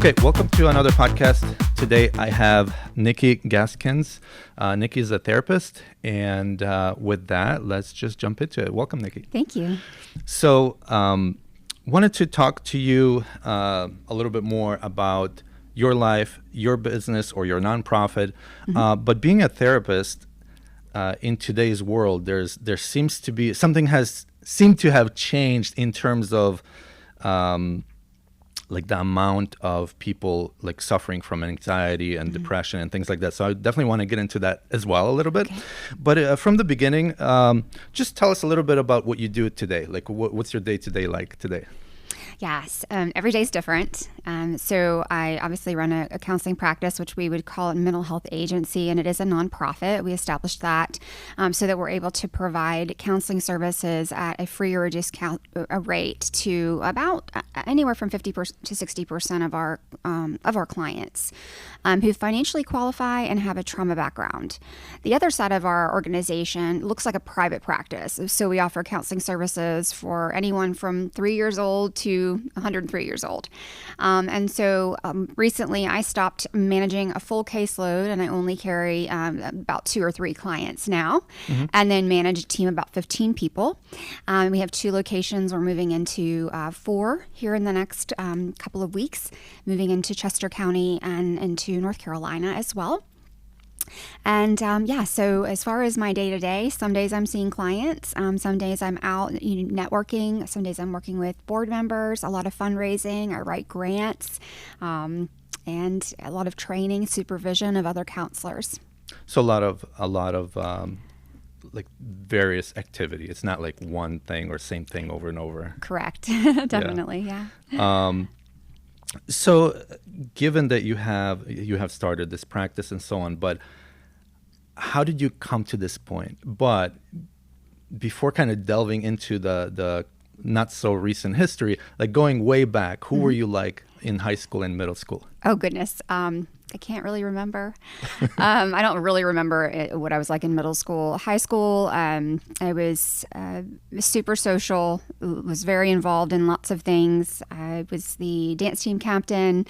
Okay, welcome to another podcast. Today I have Nikki Gaskins. Nikki is a therapist, and with that, let's just jump into it. Welcome, Nikki. Thank you. So, wanted to talk to you a little bit more about your life, your business, or your nonprofit. But being a therapist in today's world, there seems to be something has seemed to have changed in terms of like the amount of people like suffering from anxiety and depression and things like that. So I definitely want to get into that as well a little bit. Okay. But from the beginning, just tell us a little bit about what you do today. Like what's your day-to-day like today? Yes, every day is different. So I obviously run a counseling practice, which we would call a mental health agency, and it is a nonprofit. We established that so that we're able to provide counseling services at a free or reduced rate to about anywhere from 50% to 60% of our clients who financially qualify and have a trauma background. The other side of our organization looks like a private practice. So we offer counseling services for anyone from 3 years old to 103 years old. And so recently I stopped managing a full caseload and I only carry about 2 or 3 clients now, and then manage a team of about 15 people. We have 2 locations. We're moving into 4 here in the next couple of weeks, moving into Chester County and into North Carolina as well. And so as far as my day-to-day, some days I'm seeing clients, some days I'm out networking, some days I'm working with board members, a lot of fundraising, I write grants, and a lot of training, supervision of other counselors. So a lot of like various activity. It's not like one thing or same thing over and over. Correct. Definitely, yeah. So given that you have started this practice and so on, but how did you come to this point? But before kind of delving into the not so recent history, like going way back, who were you like in high school and middle school? Oh, goodness. I can't really remember. I don't really remember what I was like in middle school. High school, I was super social, was very involved in lots of things. I was the dance team captain,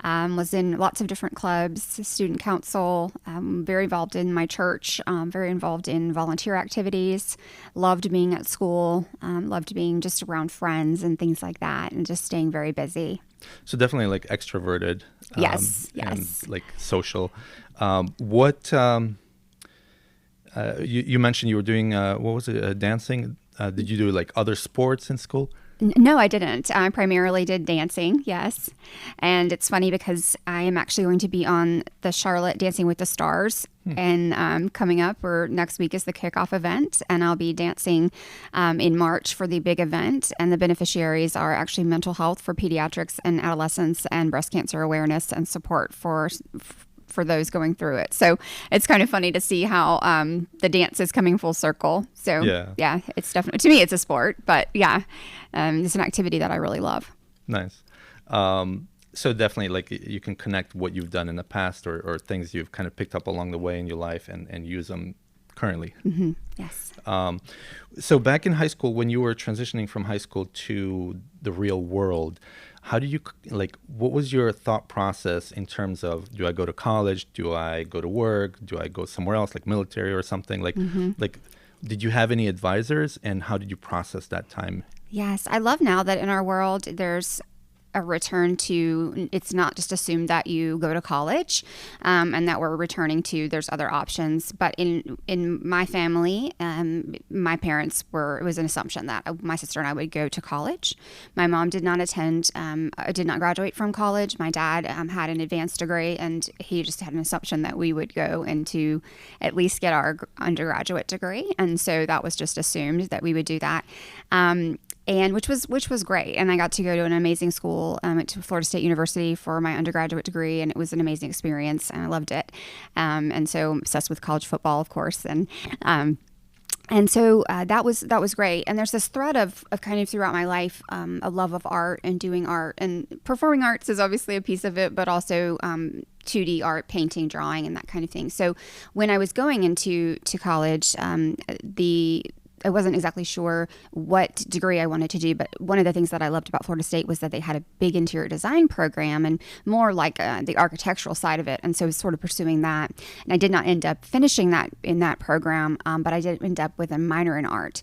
was in lots of different clubs, student council, very involved in my church, very involved in volunteer activities, loved being at school, loved being just around friends and things like that, and just staying very busy. So definitely like extroverted. Yes. And like social. You mentioned you were doing, what was it, dancing? Did you do like other sports in school? No, I didn't. I primarily did dancing, yes. And it's funny because I am actually going to be on the Charlotte Dancing with the Stars. And coming up, or next week, is the kickoff event. And I'll be dancing in March for the big event. And the beneficiaries are actually mental health for pediatrics and adolescents and breast cancer awareness and support for those going through it. So it's kind of funny to see how the dance is coming full circle. So yeah, it's definitely, to me, it's a sport, but yeah, it's an activity that I really love. Nice. So definitely like you can connect what you've done in the past or things you've kind of picked up along the way in your life and use them currently. Yes. So back in high school, when you were transitioning from high school to the real world, how do you, like, what was your thought process in terms of, do I go to college? Do I go to work? Do I go somewhere else, like military or something? Like, did you have any advisors, and how did you process that time? Yes, I love now that in our world, there's a return to, it's not just assumed that you go to college, and that we're returning to, there's other options. But in my family, my parents it was an assumption that my sister and I would go to college. My mom did not did not graduate from college. My dad had an advanced degree, and he just had an assumption that we would go into at least get our undergraduate degree. And so that was just assumed that we would do that. And which was great. And I got to go to an amazing school, to Florida State University for my undergraduate degree, and it was an amazing experience, and I loved it. And so I'm obsessed with college football, of course, and so that was great. And there's this thread of kind of throughout my life, a love of art and doing art, and performing arts is obviously a piece of it, but also 2D art, painting, drawing, and that kind of thing. So when I was going into college, I wasn't exactly sure what degree I wanted to do, but one of the things that I loved about Florida State was that they had a big interior design program and more like the architectural side of it. And so I was sort of pursuing that. And I did not end up finishing that in that program, but I did end up with a minor in art.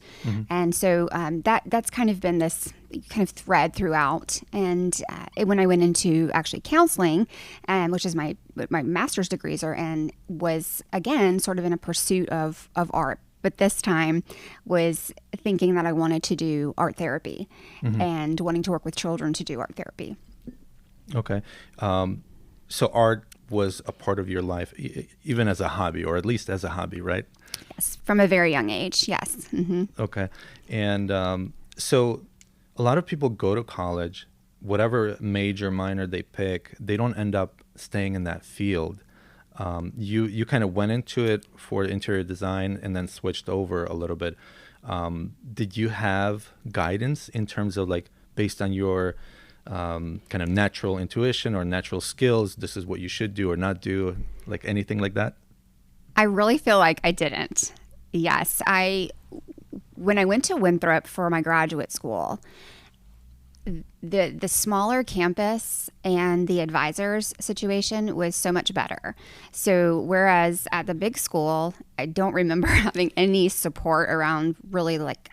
And so that's kind of been this kind of thread throughout. And when I went into actually counseling, which is my master's degrees are in, was again sort of in a pursuit of art. But this time was thinking that I wanted to do art therapy and wanting to work with children to do art therapy. Okay. So art was a part of your life, even as a hobby, or at least as a hobby, right? Yes, from a very young age, yes. Okay. And so a lot of people go to college, whatever major, minor they pick, they don't end up staying in that field. You kind of went into it for interior design and then switched over a little bit. Did you have guidance in terms of like based on your kind of natural intuition or natural skills, this is what you should do or not do, like anything like that? I really feel like I didn't. Yes, when I went to Winthrop for my graduate school, the smaller campus and the advisors situation was so much better. So whereas at the big school, I don't remember having any support around really like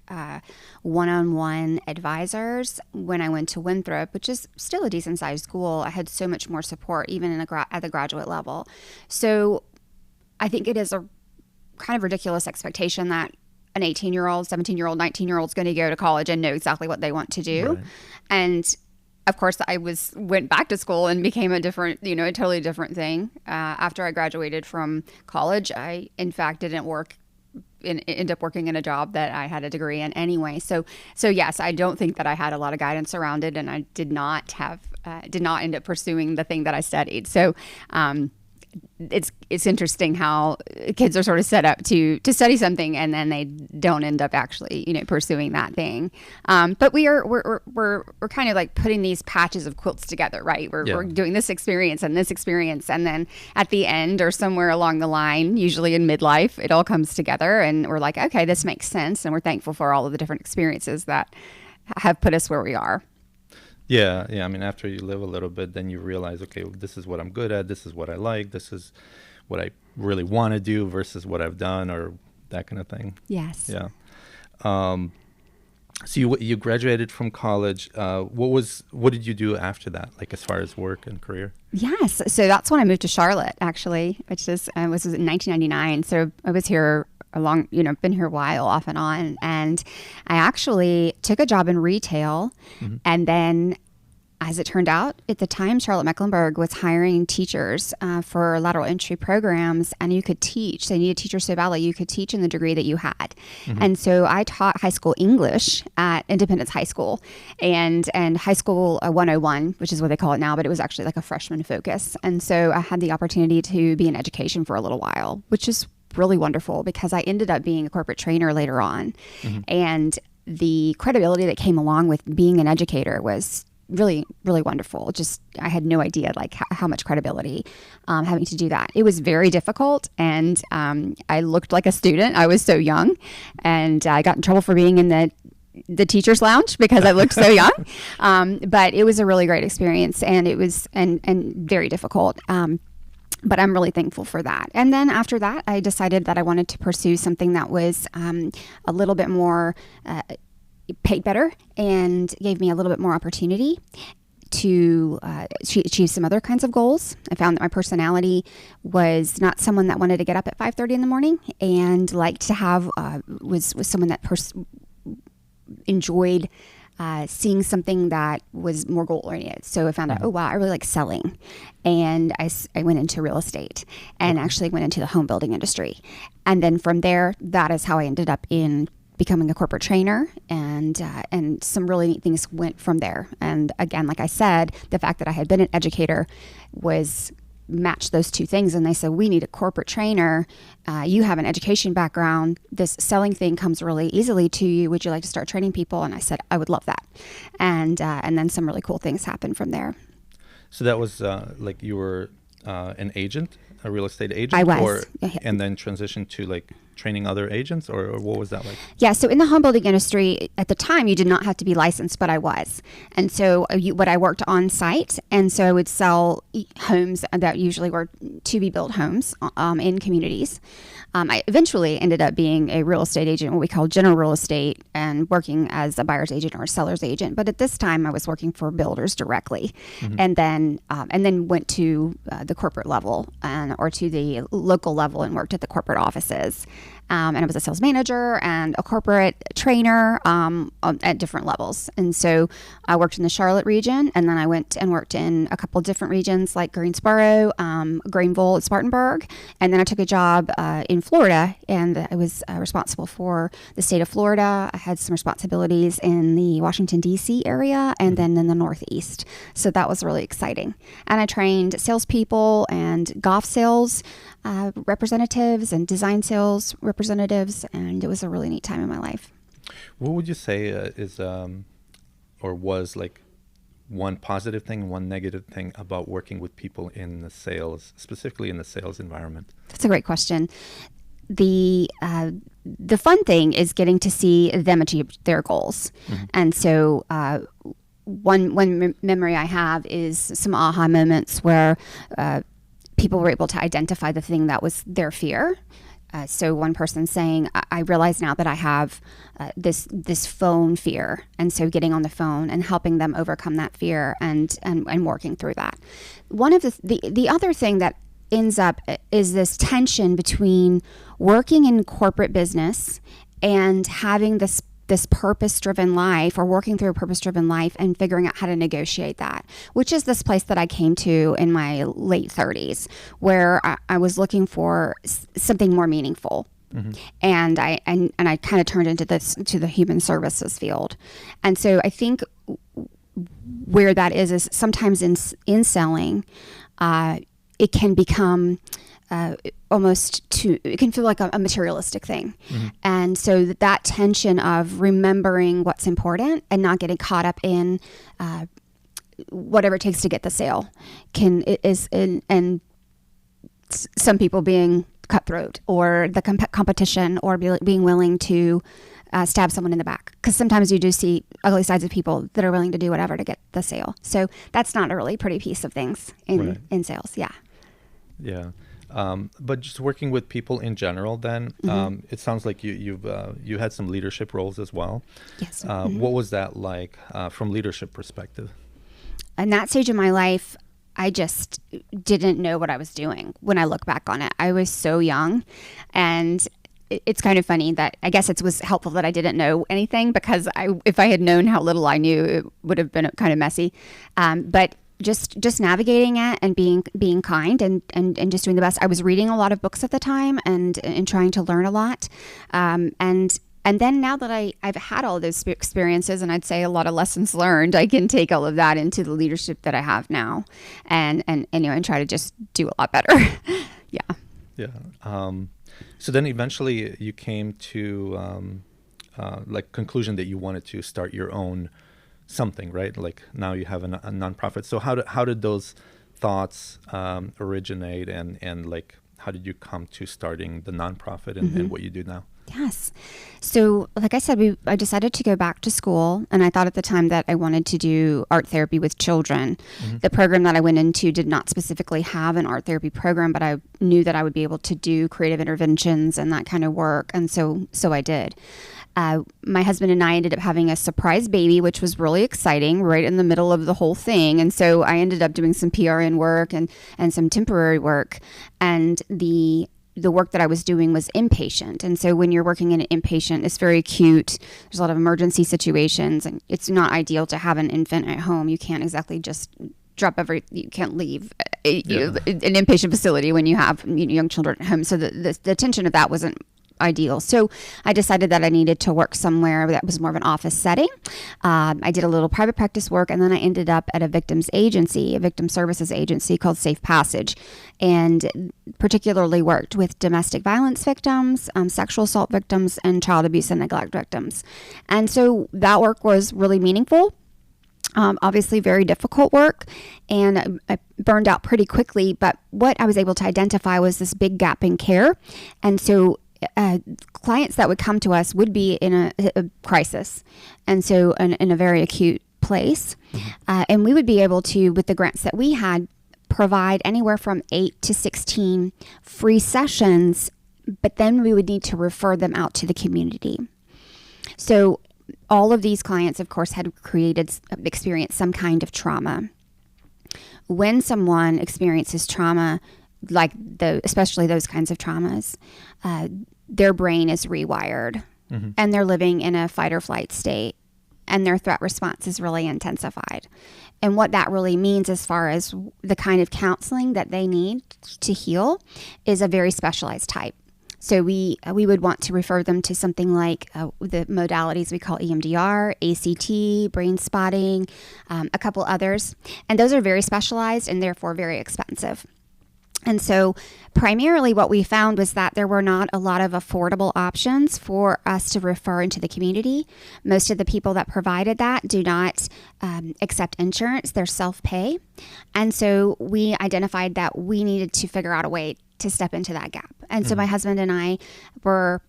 one-on-one advisors. When I went to Winthrop, which is still a decent sized school, I had so much more support even at the graduate level. So I think it is a kind of ridiculous expectation that an 18-year-old, 17-year-old, 19-year-old is going to go to college and know exactly what they want to do. Right. And of course, I went back to school and became a totally different thing. After I graduated from college, I, in fact, didn't end up working in a job that I had a degree in anyway. So yes, I don't think that I had a lot of guidance around it, and I did not end up pursuing the thing that I studied. So, it's interesting how kids are sort of set up to study something and then they don't end up actually pursuing that thing. But we're kind of like putting these patches of quilts together, right? We're doing this experience, and then at the end or somewhere along the line, usually in midlife, it all comes together and we're like, okay, this makes sense, and we're thankful for all of the different experiences that have put us where we are. Yeah. I mean, after you live a little bit, then you realize, okay, this is what I'm good at. This is what I like. This is what I really want to do versus what I've done, or that kind of thing. Yes. Yeah. So you graduated from college. What did you do after that? Like as far as work and career? Yes. So that's when I moved to Charlotte, actually, which was in 1999. So I was here been here a while off and on. And I actually took a job in retail. And then as it turned out, at the time, Charlotte Mecklenburg was hiring teachers for lateral entry programs, and you could teach. They needed teachers so badly, you could teach in the degree that you had. And so I taught high school English at Independence High School and High School 101, which is what they call it now, but it was actually like a freshman focus. And so I had the opportunity to be in education for a little while, which is really wonderful because I ended up being a corporate trainer later on. And the credibility that came along with being an educator was really, really wonderful. Just, I had no idea like how much credibility having to do that. It was very difficult, and I looked like a student. I was so young, and I got in trouble for being in the teacher's lounge because I looked so young. But it was a really great experience, and it was and very difficult. But I'm really thankful for that. And then after that, I decided that I wanted to pursue something that was a little bit more paid better and gave me a little bit more opportunity to achieve some other kinds of goals. I found that my personality was not someone that wanted to get up at 5:30 in the morning, and liked to have was someone that enjoyed seeing something that was more goal oriented. So I found out, oh wow, I really like selling. And I went into real estate and actually went into the home building industry. And then from there, that is how I ended up in becoming a corporate trainer, and some really neat things went from there. And again, like I said, the fact that I had been an educator was matched those two things, and they said, we need a corporate trainer. You have an education background. This selling thing comes really easily to you. Would you like to start training people? And I said, I would love that. And then some really cool things happened from there. So that was like you were an agent, a real estate agent? I was. And then transitioned to like training other agents, or what was that like? Yeah, so in the home building industry, at the time, you did not have to be licensed, but I was. And so but I worked on site, and so I would sell homes that usually were to-be-built homes in communities. I eventually ended up being a real estate agent, what we call general real estate, and working as a buyer's agent or a seller's agent. But at this time, I was working for builders directly, and then went to the corporate level or to the local level and worked at the corporate offices. And I was a sales manager and a corporate trainer at different levels. And so I worked in the Charlotte region, and then I went and worked in a couple different regions like Greensboro, Greenville, Spartanburg. And then I took a job in Florida, and I was responsible for the state of Florida. I had some responsibilities in the Washington, D.C. area, and then in the Northeast. So that was really exciting. And I trained salespeople and golf sales representatives and design sales representatives, and it was a really neat time in my life. What would you say is or was like one positive thing, one negative thing about working with people in the sales, specifically in the sales environment? That's a great question. The fun thing is getting to see them achieve their goals. And so one memory I have is some aha moments where people were able to identify the thing that was their fear. So one person saying, I realize now that I have this phone fear. And so getting on the phone and helping them overcome that fear and working through that. One of the other thing that ends up is this tension between working in corporate business and having this purpose-driven life, or working through a purpose-driven life and figuring out how to negotiate that, which is this place that I came to in my late 30s, where I was looking for something more meaningful. And I kind of turned into the human services field. And so I think where that is sometimes in selling, it can become it can feel like a materialistic thing. And so that tension of remembering what's important and not getting caught up in whatever it takes to get the sale and some people being cutthroat, or the competition, or being willing to stab someone in the back, because sometimes you do see ugly sides of people that are willing to do whatever to get the sale. So that's not a really pretty piece of things in sales. Yeah. But just working with people in general, then it sounds like you had some leadership roles as well. Yes. What was that like from leadership perspective? In that stage of my life, I just didn't know what I was doing when I look back on it. I was so young, and it's kind of funny that I guess it was helpful that I didn't know anything, because if I had known how little I knew, it would have been kind of messy. But just navigating it and being kind and just doing the best. I was reading a lot of books at the time and trying to learn a lot. And then now that I've had all those experiences, and I'd say a lot of lessons learned, I can take all of that into the leadership that I have now, and try to just do a lot better. Yeah. So then eventually you came to conclusion that you wanted to start your own something, right? Like now you have a nonprofit. So how did those thoughts originate, and like how did you come to starting the nonprofit and what you do now? Yes. So like I said, I decided to go back to school, and I thought at the time that I wanted to do art therapy with children. The program that I went into did not specifically have an art therapy program, but I knew that I would be able to do creative interventions and that kind of work. And so I did. My husband and I ended up having a surprise baby, which was really exciting, right in the middle of the whole thing. And so I ended up doing some PRN work and some temporary work. And the work that I was doing was inpatient. And so when you're working in an inpatient, it's very acute. There's a lot of emergency situations, and it's not ideal to have an infant at home. You can't exactly just you can't leave an inpatient facility when you have young children at home. So the tension of that wasn't ideal. So I decided that I needed to work somewhere that was more of an office setting. I did a little private practice work, and then I ended up at a victim services agency called Safe Passage, and particularly worked with domestic violence victims, sexual assault victims, and child abuse and neglect victims. And so that work was really meaningful. Obviously very difficult work, and I burned out pretty quickly, but what I was able to identify was this big gap in care. And so clients that would come to us would be in a crisis, and so in a very acute place. And we would be able to, with the grants that we had, provide anywhere from 8 to 16 free sessions, but then we would need to refer them out to the community. So all of these clients, of course, had experienced some kind of trauma. When someone experiences trauma, especially those kinds of traumas, their brain is rewired, and they're living in a fight or flight state, and their threat response is really intensified. And what that really means as far as the kind of counseling that they need to heal is a very specialized type. So we would want to refer them to something like the modalities we call EMDR, ACT, brain spotting, a couple others. And those are very specialized and therefore very expensive. And so primarily what we found was that there were not a lot of affordable options for us to refer into the community. Most of the people that provided that do not accept insurance. They're self-pay. And so we identified that we needed to figure out a way to step into that gap. And so my husband and I were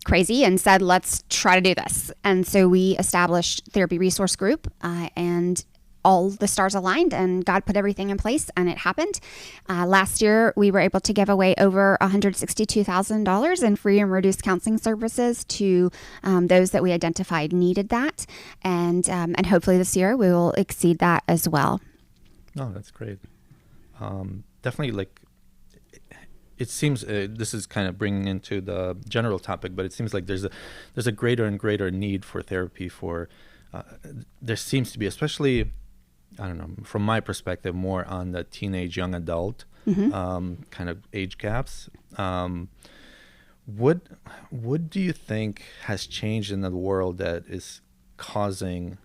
crazy and said, let's try to do this. And so we established Therapy Resource Group, and all the stars aligned and God put everything in place, and it happened. Last year, we were able to give away over $162,000 in free and reduced counseling services to those that we identified needed that. And hopefully this year we will exceed that as well. Oh, that's great. Definitely, it seems this is kind of bringing into the general topic, but it seems like there's a greater and greater need for therapy for, there seems to be, especially, I don't know, from my perspective, more on the teenage, young adult kind of age gaps. What do you think has changed in the world that is causing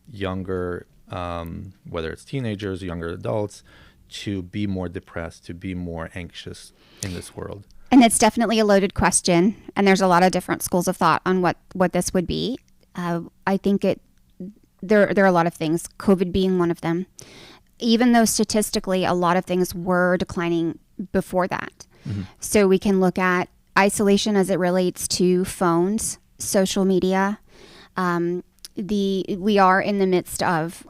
younger, whether it's teenagers or younger adults, to be more depressed, to be more anxious in this world? And it's definitely a loaded question, and there's a lot of different schools of thought on what this would be. I think there are a lot of things, COVID being one of them. Even though statistically a lot of things were declining before that. So we can look at isolation as it relates to phones, social media. We are in the midst of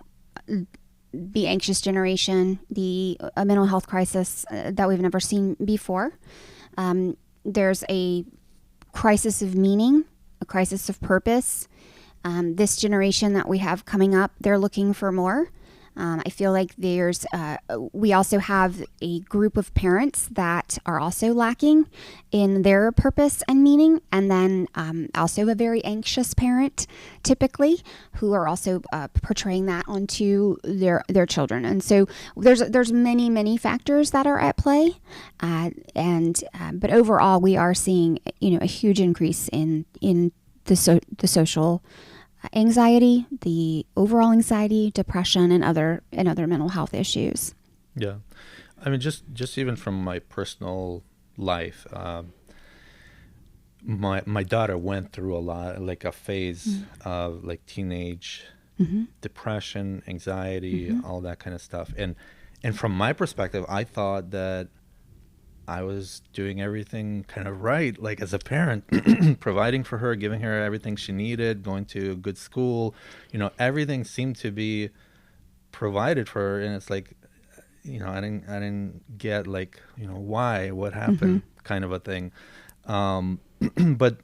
the anxious generation, the mental health crisis that we've never seen before. There's a crisis of meaning, a crisis of purpose. This generation that we have coming up, they're looking for more. I feel like we also have a group of parents that are also lacking in their purpose and meaning, and then also a very anxious parent, typically, who are also portraying that onto their children. And so there's many factors that are at play, but overall we are seeing a huge increase in the social anxiety, the overall anxiety, depression, and other mental health issues. Yeah, I mean, just even from my personal life, my daughter went through a lot, like a phase of like teenage depression, anxiety, all that kind of stuff. And from my perspective, I thought that I was doing everything kind of right, like as a parent, providing for her, giving her everything she needed, going to a good school, everything seemed to be provided for her. And it's like, I didn't get like, why, what happened, kind of a thing. But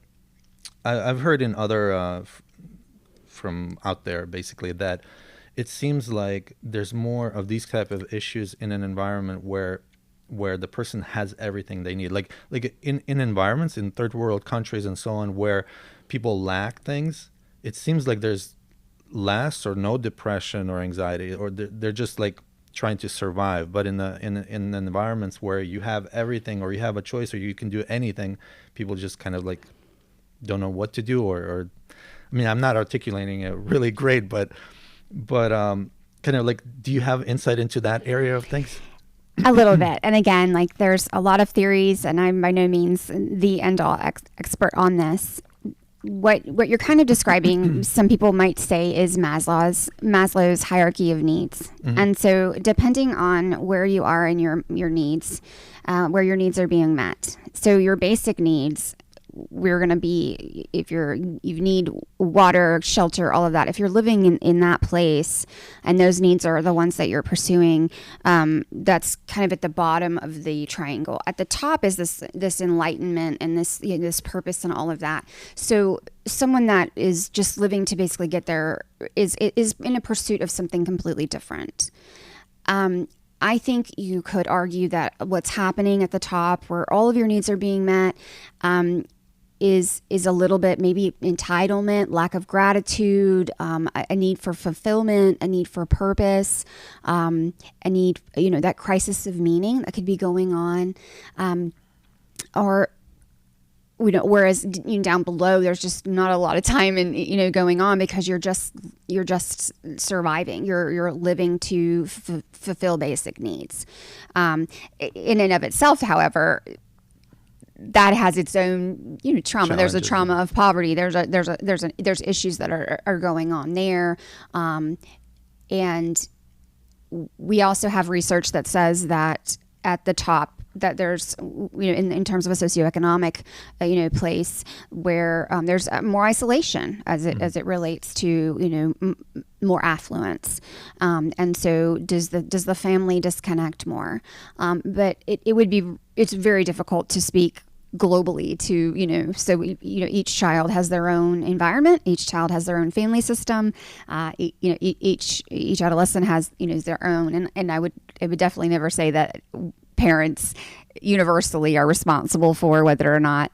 I've heard in other, from out there basically, that it seems like there's more of these type of issues in an environment where the person has everything they need, like in environments in third world countries and so on, where people lack things. It seems like there's less or no depression or anxiety, or they're just like trying to survive. But in the environments where you have everything, or you have a choice, or you can do anything, people just kind of like don't know what to do, or I mean, I'm not articulating it really great, but kind of like, do you have insight into that area of things? A little bit. And again, like there's a lot of theories, and I'm by no means the end-all expert on this. what you're kind of describing, some people might say, is Maslow's hierarchy of needs. Mm-hmm. And so, depending on where you are in your needs, where your needs are being met. So, your basic needs, we're going to be, if you need water, shelter, all of that. If you're living in that place, and those needs are the ones that you're pursuing, that's kind of at the bottom of the triangle. At the top is this enlightenment and this purpose and all of that. So someone that is just living to basically get there is in a pursuit of something completely different. I think you could argue that what's happening at the top, where all of your needs are being met, is a little bit maybe entitlement, lack of gratitude, a need for fulfillment, a need for purpose, a need, that crisis of meaning that could be going on, or whereas down below there's just not a lot of time and going on, because you're just surviving. You're living to fulfill basic needs. In and of itself, however, that has its own trauma. Challenges. There's a trauma of poverty. There's issues that are going on there, and we also have research that says that at the top, that there's in terms of a socioeconomic place where there's more isolation as it relates to more affluence, and so does the family disconnect more, but it's very difficult to speak globally to so each child has their own environment, each child has their own family system, each adolescent has their own, and I would definitely never say that parents universally are responsible for whether or not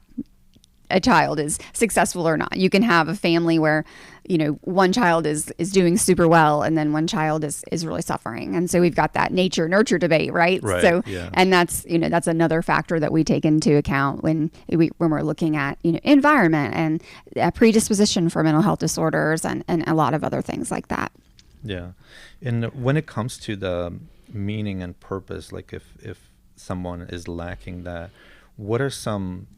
a child is successful or not. You can have a family where one child is doing super well, and then one child is really suffering, and so we've got that nature nurture debate, right? So yeah. And that's that's another factor that we take into account when we're looking at environment and predisposition for mental health disorders and a lot of other things like that. Yeah. And when it comes to the meaning and purpose, like if someone is lacking that, what are some,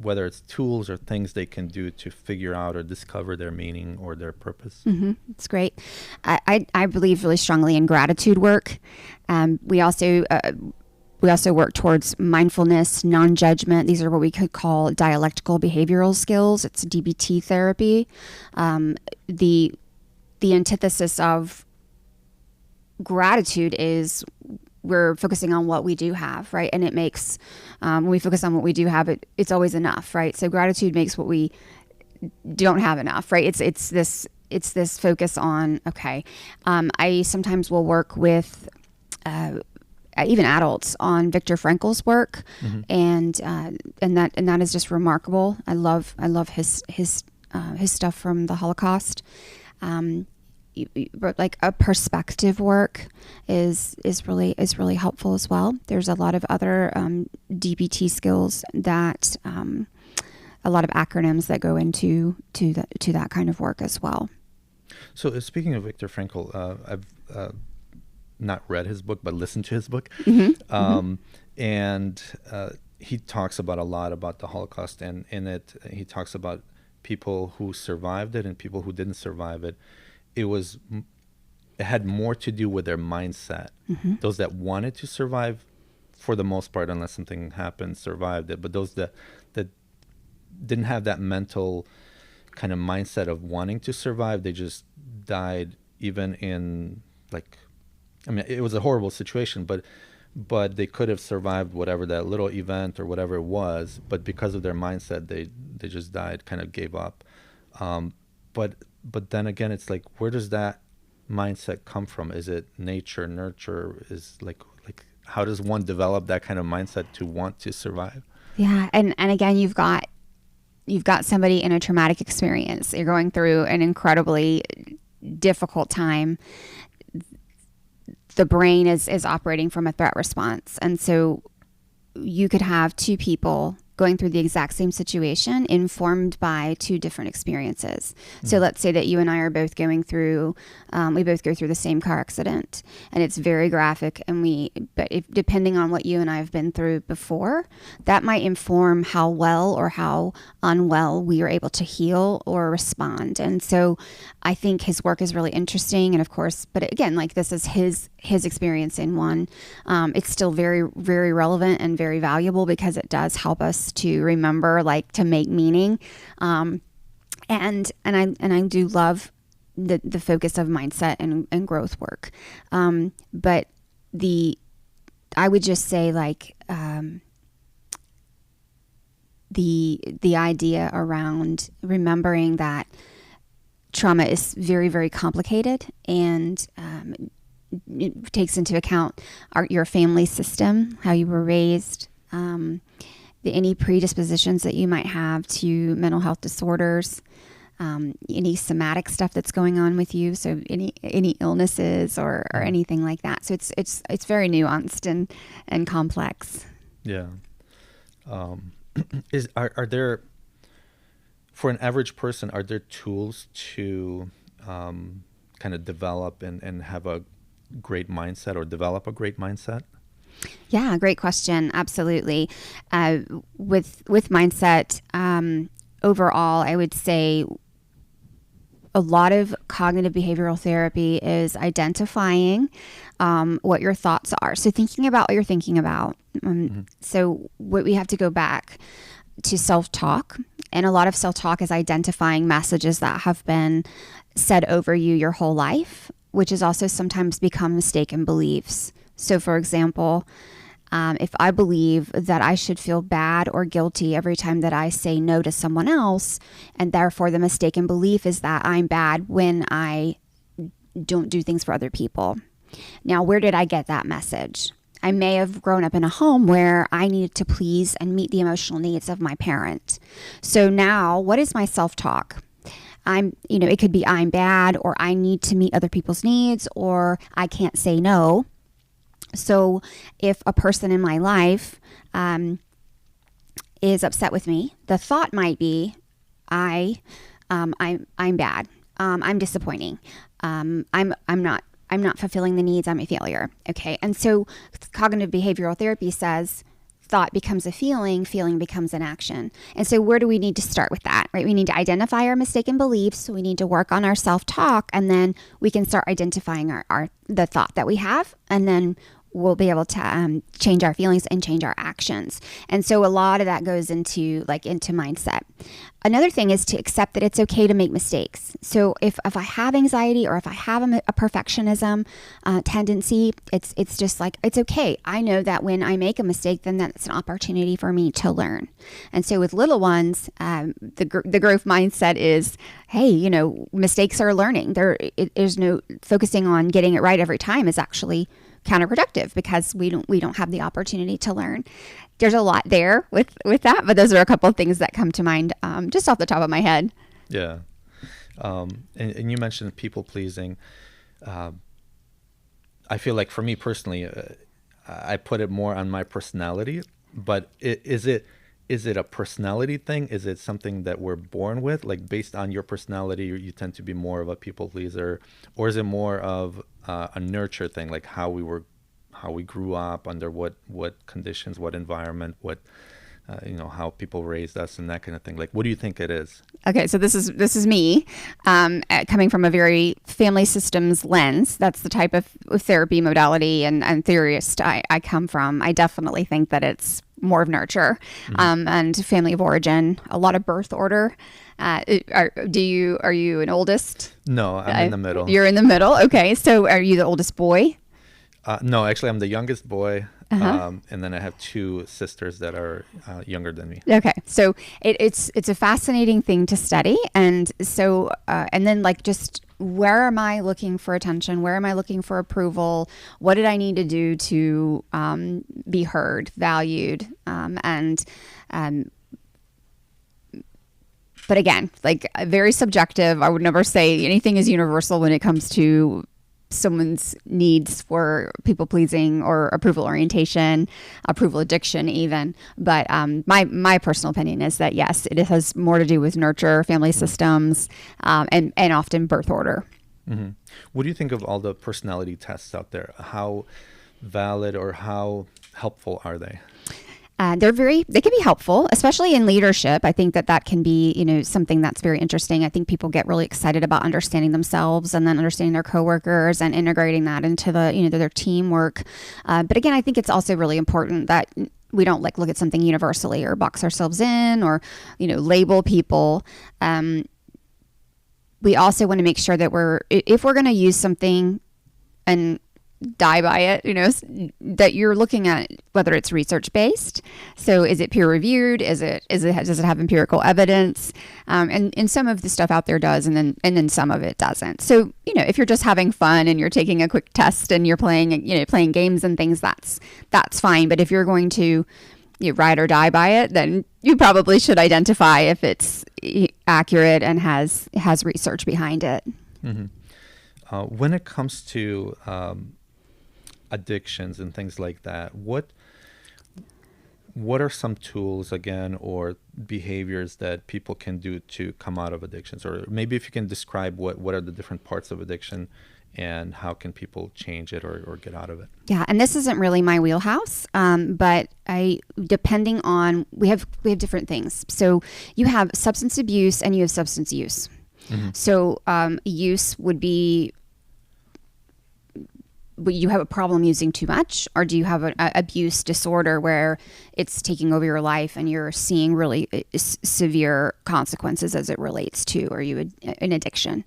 whether it's tools or things they can do to figure out or discover their meaning or their purpose? Mm-hmm. It's great. I believe really strongly in gratitude work. We also work towards mindfulness, non-judgment. These are what we could call dialectical behavioral skills. It's DBT therapy. The antithesis of gratitude is we're focusing on what we do have, right? And it makes, when we focus on what we do have, it's always enough, right? So gratitude makes what we don't have enough, right? It's this focus on, okay. I sometimes will work with even adults on Viktor Frankl's work, Mm-hmm. and that is just remarkable. I love his stuff from the Holocaust. But like a perspective work is really helpful as well. There's a lot of other DBT skills that a lot of acronyms that go into that kind of work as well. So speaking of Viktor Frankl, I've not read his book, but listened to his book. Mm-hmm. And he talks about a lot about the Holocaust, and in it, he talks about people who survived it and people who didn't survive it. It had more to do with their mindset. Mm-hmm. Those that wanted to survive, for the most part, unless something happened, survived it. But those that didn't have that mental kind of mindset of wanting to survive, they just died. Even in it was a horrible situation, but they could have survived whatever that little event or whatever it was. But because of their mindset, they just died, kind of gave up. But then again, it's like, where does that mindset come from? Is it nature, nurture? Is like how does one develop that kind of mindset to want to survive? Yeah, and again, you've got somebody in a traumatic experience. You're going through an incredibly difficult time. The brain is operating from a threat response, and so you could have two people going through the exact same situation, informed by two different experiences. So let's say that you and I are both going through, we both go through the same car accident, and it's very graphic. But depending on what you and I have been through before, that might inform how well or how unwell we are able to heal or respond. And so I think his work is really interesting. And of course, but again, like this is his experience in one. It's still very, very relevant and very valuable because it does help us to remember, like to make meaning. And I do love the focus of mindset and growth work. But I would just say like, the idea around remembering that trauma is very, very complicated, and it takes into account your family system, how you were raised, any predispositions that you might have to mental health disorders, any somatic stuff that's going on with you, so any illnesses or anything like that. So it's very nuanced and complex. Yeah. Are there, for an average person, are there tools to kind of develop and have a great mindset or develop a great mindset? Yeah, great question. Absolutely. With mindset, overall, I would say a lot of cognitive behavioral therapy is identifying what your thoughts are. So thinking about what you're thinking about. So what we have to go back to self-talk. And a lot of self-talk is identifying messages that have been said over you your whole life, which has also sometimes become mistaken beliefs. So for example, if I believe that I should feel bad or guilty every time that I say no to someone else, and therefore the mistaken belief is that I'm bad when I don't do things for other people. Now, where did I get that message? I may have grown up in a home where I needed to please and meet the emotional needs of my parent. So now, what is my self-talk? It could be I'm bad, or I need to meet other people's needs, or I can't say no. So if a person in my life is upset with me, the thought might be, I'm bad. I'm disappointing. I'm not fulfilling the needs. I'm a failure. Okay. And so cognitive behavioral therapy says thought becomes a feeling becomes an action. And so where do we need to start with that, right? We need to identify our mistaken beliefs. We need to work on our self-talk, and then we can start identifying the thought that we have, and then we'll be able to change our feelings and change our actions. And so a lot of that goes into mindset. Another thing is to accept that it's okay to make mistakes. So if I have anxiety, or if I have a perfectionism tendency, it's just like, it's okay. I know that when I make a mistake, then that's an opportunity for me to learn. And so with little ones, the growth mindset is, hey, mistakes are learning. There's no focusing on getting it right every time is actually counterproductive, because we don't have the opportunity to learn. There's a lot there with that, but those are a couple of things that come to mind just off the top of my head. Yeah. And you mentioned people pleasing. I feel like for me personally, I put it more on my personality, but is it a personality thing? Is it something that we're born with? Like based on your personality, you tend to be more of a people pleaser, or is it more of a nurture thing, like how we grew up, under what conditions, what environment, what how people raised us and that kind of thing? Like, what do you think it is? Okay, so this is me coming from a very family systems lens. That's the type of therapy modality and theorist I come from. I definitely think that it's more of nurture and family of origin, a lot of birth order. Are you an oldest? No, I'm in the middle. You're in the middle. Okay. So are you the oldest boy? No, actually I'm the youngest boy. And then I have two sisters that are younger than me. Okay. So it's a fascinating thing to study. And so, and then like, just where am I looking for attention? Where am I looking for approval? What did I need to do to be heard, valued, but again, like very subjective. I would never say anything is universal when it comes to someone's needs for people pleasing or approval orientation, approval addiction even. But my personal opinion is that yes, it has more to do with nurture, family systems, and often birth order. Mm-hmm. What do you think of all the personality tests out there? How valid or how helpful are they? They can be helpful, especially in leadership. I think that can be, something that's very interesting. I think people get really excited about understanding themselves and then understanding their coworkers and integrating that into their teamwork. But again, I think it's also really important that we don't look at something universally or box ourselves in or, label people. We also want to make sure that if we're going to use something and die by it, that you're looking at whether it's research based. So is it peer reviewed? Does it have empirical evidence? And some of the stuff out there does, and then some of it doesn't. So, if you're just having fun and you're taking a quick test and you're playing games and things, that's fine. But if you're going to ride or die by it, then you probably should identify if it's accurate and has research behind it. Mm-hmm. When it comes to addictions and things like that, what are some tools again or behaviors that people can do to come out of addictions? Or maybe if you can describe what are the different parts of addiction and how can people change it or get out of it? Yeah, and this isn't really my wheelhouse, but depending on, we have different things. So you have substance abuse and you have substance use. Mm-hmm. So use would be, you have a problem using too much, or do you have an abuse disorder where it's taking over your life and you're seeing really severe consequences as it relates to, or an addiction?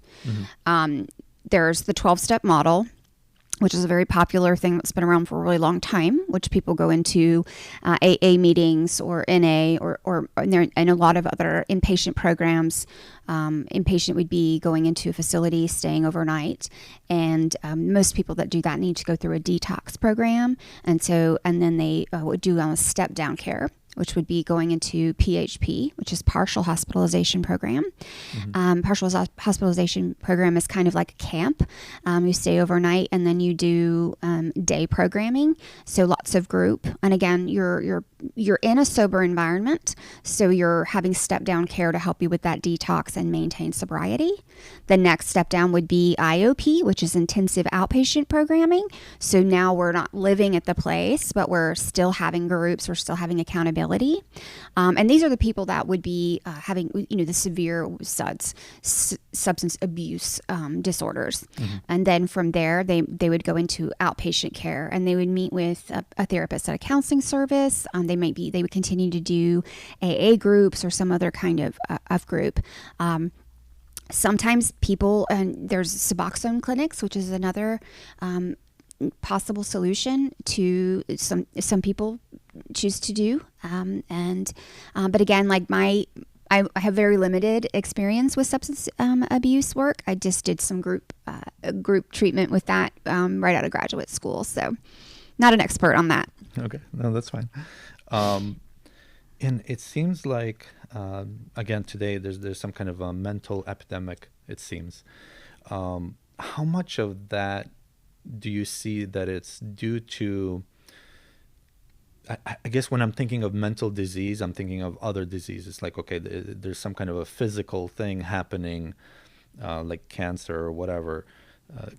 Mm-hmm. There's the 12-step model, which is a very popular thing that's been around for a really long time, which people go into AA meetings or NA and a lot of other inpatient programs. Inpatient would be going into a facility, staying overnight. And most people that do that need to go through a detox program. And then they would do a step down care, which would be going into PHP, which is partial hospitalization program. Mm-hmm. Partial hospitalization program is kind of like a camp. You stay overnight and then you do day programming. So lots of group. And again, you're in a sober environment. So you're having step down care to help you with that detox and maintain sobriety. The next step down would be IOP, which is intensive outpatient programming. So now we're not living at the place, but we're still having groups. We're still having accountability. And these are the people that would be having, the severe SUDS, substance abuse disorders. Mm-hmm. And then from there, they would go into outpatient care and they would meet with a therapist at a counseling service. They would continue to do AA groups or some other kind of group. Sometimes people, and there's Suboxone clinics, which is another possible solution to some people choose to do. But again, I have very limited experience with substance abuse work. I just did some group treatment with that right out of graduate school. So not an expert on that. Okay, no, that's fine. And it seems like, again, today there's some kind of a mental epidemic, it seems. How much of that do you see that it's due to, I guess when I'm thinking of mental disease, I'm thinking of other diseases. Like, okay, there's some kind of a physical thing happening, like cancer or whatever,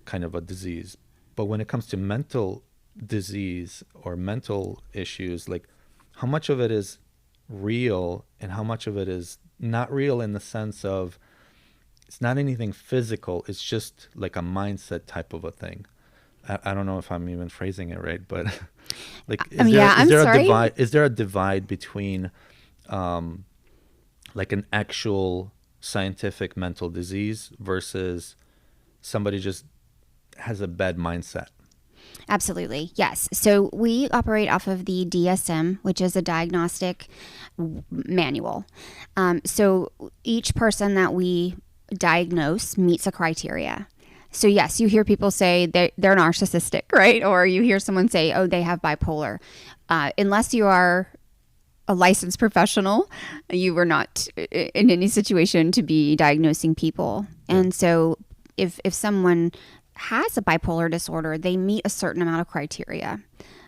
kind of a disease. But when it comes to mental disease or mental issues, like how much of it is real and how much of it is not real, in the sense of it's not anything physical, it's just like a mindset type of a thing. I don't know if I'm even phrasing it right, but like is there a divide between like an actual scientific mental disease versus somebody just has a bad mindset? Absolutely. Yes. So we operate off of the DSM, which is a diagnostic manual. So each person that we diagnose meets a criteria. So yes, you hear people say they're narcissistic, right? Or you hear someone say, oh, they have bipolar. Unless you are a licensed professional, you were not in any situation to be diagnosing people. And so if someone has a bipolar disorder, they meet a certain amount of criteria.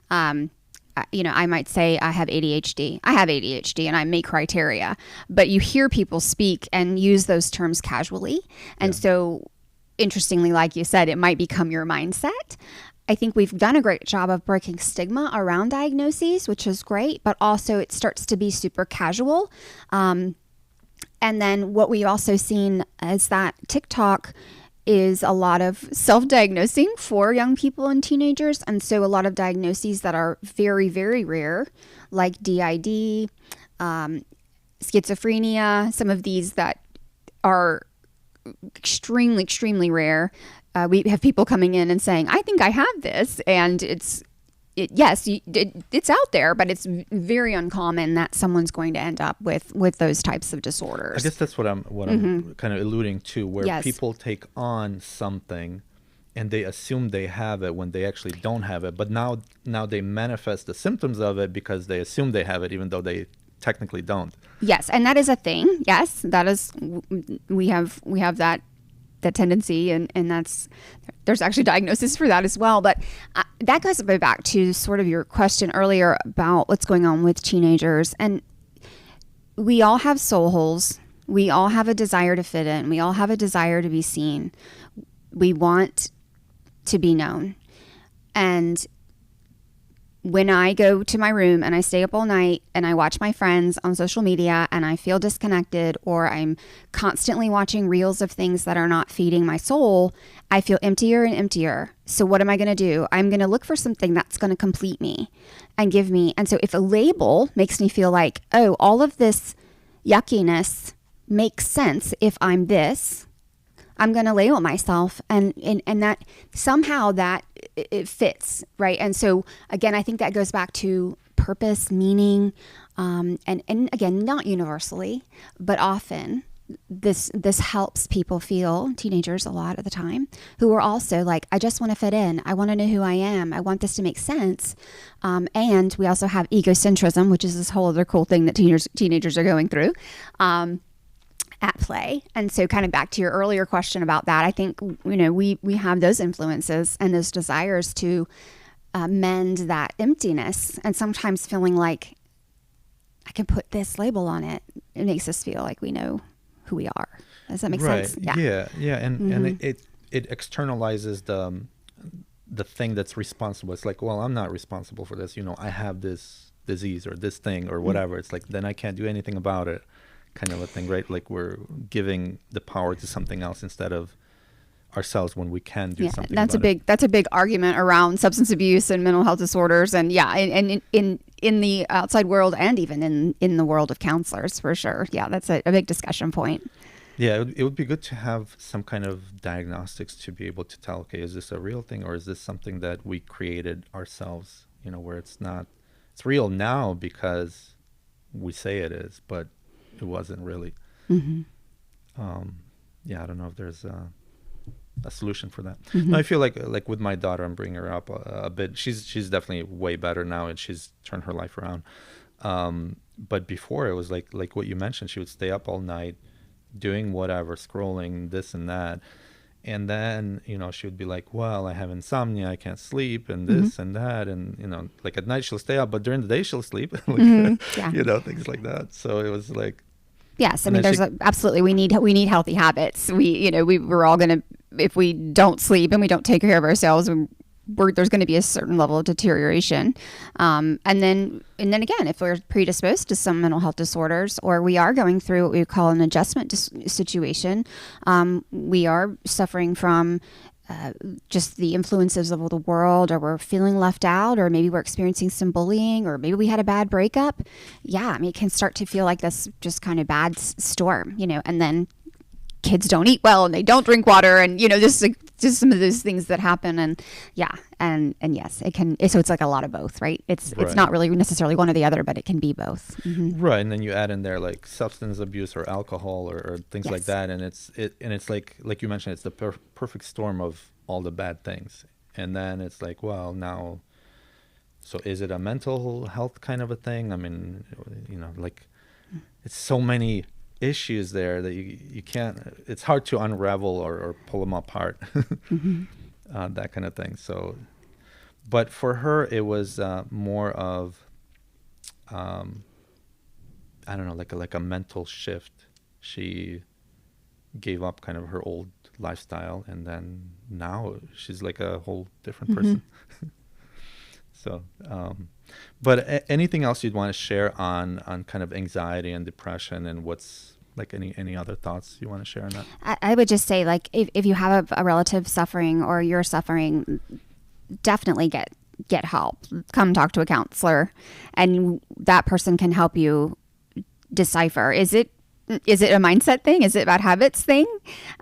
I might say I have ADHD. I have ADHD and I meet criteria, but you hear people speak and use those terms casually. And so, interestingly, like you said, it might become your mindset. I think we've done a great job of breaking stigma around diagnoses, which is great, but also it starts to be super casual. And then what we've also seen is that TikTok is a lot of self-diagnosing for young people and teenagers. And so a lot of diagnoses that are very, very rare, like DID, schizophrenia, some of these that are extremely, extremely rare. We have people coming in and saying, I think I have this. And it's out there, but it's very uncommon that someone's going to end up with those types of disorders. I guess that's what I'm kind of alluding to, where people take on something and they assume they have it when they actually don't have it. But now they manifest the symptoms of it because they assume they have it, even though they technically don't. Yes, and that is a thing. Yes, that is. We have that tendency, and there's actually diagnosis for that as well. But that goes back to sort of your question earlier about what's going on with teenagers. And we all have soul holes. We all have a desire to fit in. We all have a desire to be seen. We want to be known. And when I go to my room and I stay up all night and I watch my friends on social media and I feel disconnected, or I'm constantly watching reels of things that are not feeding my soul, I feel emptier and emptier. So what am I going to do? I'm going to look for something that's going to complete me and give me. And so if a label makes me feel like, oh, all of this yuckiness makes sense if I'm this, I'm going to label myself, and that somehow that it fits, right? And so again, I think that goes back to purpose, meaning, and again, not universally, but often this helps people feel, teenagers a lot of the time, who are also like, I just want to fit in. I want to know who I am. I want this to make sense. And we also have egocentrism, which is this whole other cool thing that teenagers are going through. At play. And so kind of back to your earlier question about that, I think, we have those influences and those desires to mend that emptiness, and sometimes feeling like I can put this label on it. It makes us feel like we know who we are. Does that make sense? Yeah. And it externalizes the thing that's responsible. It's like, well, I'm not responsible for this. I have this disease or this thing or whatever. It's like, then I can't do anything about it. Kind of a thing, right? Like we're giving the power to something else instead of ourselves when we can do something. That's a big argument around substance abuse and mental health disorders, and and in the outside world, and even in the world of counselors, for sure. Yeah, that's a big discussion point. Yeah, it would be good to have some kind of diagnostics to be able to tell, okay, is this a real thing or is this something that we created ourselves? Where it's real now because we say it is, but it wasn't really. I don't know if there's a solution for that. No, I feel like with my daughter, I'm bringing her up a bit. She's definitely way better now, and she's turned her life around. But before, it was like what you mentioned. She would stay up all night doing whatever, scrolling this and that. And then, she would be like, well, I have insomnia, I can't sleep, and this and that. And, like at night she'll stay up, but during the day she'll sleep, things like that. So it was like. Yes. I mean, absolutely, we need healthy habits. We're all going to, if we don't sleep and we don't take care of ourselves, there's going to be a certain level of deterioration. And then again, if we're predisposed to some mental health disorders, or we are going through what we call an adjustment situation, we are suffering from just the influences of the world, or we're feeling left out, or maybe we're experiencing some bullying, or maybe we had a bad breakup. Yeah, I mean, it can start to feel like this just kind of bad storm, and then kids don't eat well and they don't drink water, and just some of those things that happen. And yes, it can. So it's like a lot of both, right? It's not really necessarily one or the other, but it can be both. Right. And then you add in there like substance abuse or alcohol or things like that, and it's like you mentioned, it's the perfect storm of all the bad things. And then it's like, well, now, so is it a mental health kind of a thing? I mean, like it's so many issues there that you can't, it's hard to unravel or pull them apart. that kind of thing. So, but for her, it was more of, I don't know, like a mental shift. She gave up kind of her old lifestyle, and then now she's like a whole different person. So, but anything else you'd want to share on kind of anxiety and depression, and what's like any other thoughts you want to share on that? I would just say, like, if you have a relative suffering or you're suffering, definitely get help. Come talk to a counselor, and that person can help you decipher. Is it a mindset thing? Is it bad habits thing?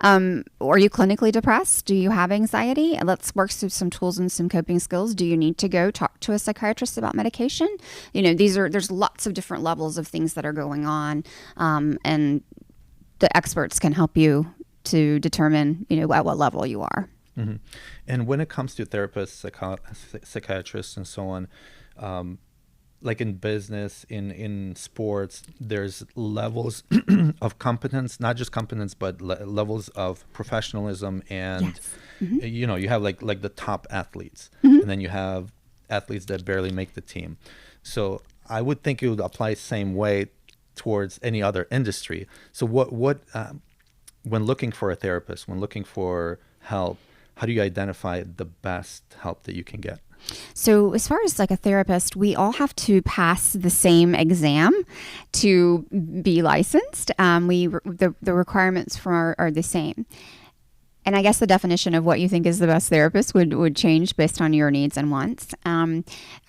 Are you clinically depressed? Do you have anxiety? Let's work through some tools and some coping skills. Do you need to go talk to a psychiatrist about medication? There's lots of different levels of things that are going on, and the experts can help you to determine, at what level you are. Mm-hmm. And when it comes to therapists, psychiatrists, and so on, like in business, in sports, there's levels of competence, not just competence, but levels of professionalism. And, yes. Mm-hmm. You have like the top athletes, mm-hmm. and then you have athletes that barely make the team. So I would think it would apply same way towards any other industry. So what when looking for a therapist, when looking for help, how do you identify the best help that you can get? So as far as like a therapist, we all have to pass the same exam to be licensed. The requirements are the same. And I guess the definition of what you think is the best therapist would change based on your needs and wants. I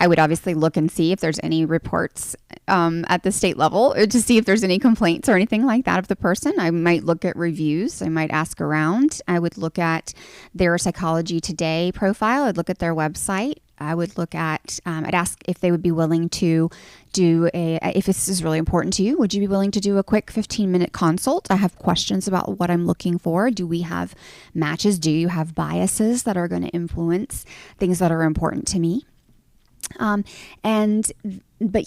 would obviously look and see if there's any reports at the state level to see if there's any complaints or anything like that of the person. I might look at reviews. I might ask around. I would look at their Psychology Today profile. I'd look at their website. I would look at, I'd ask if they would be willing to do if this is really important to you, would you be willing to do a quick 15-minute consult? I have questions about what I'm looking for. Do we have matches? Do you have biases that are going to influence things that are important to me? But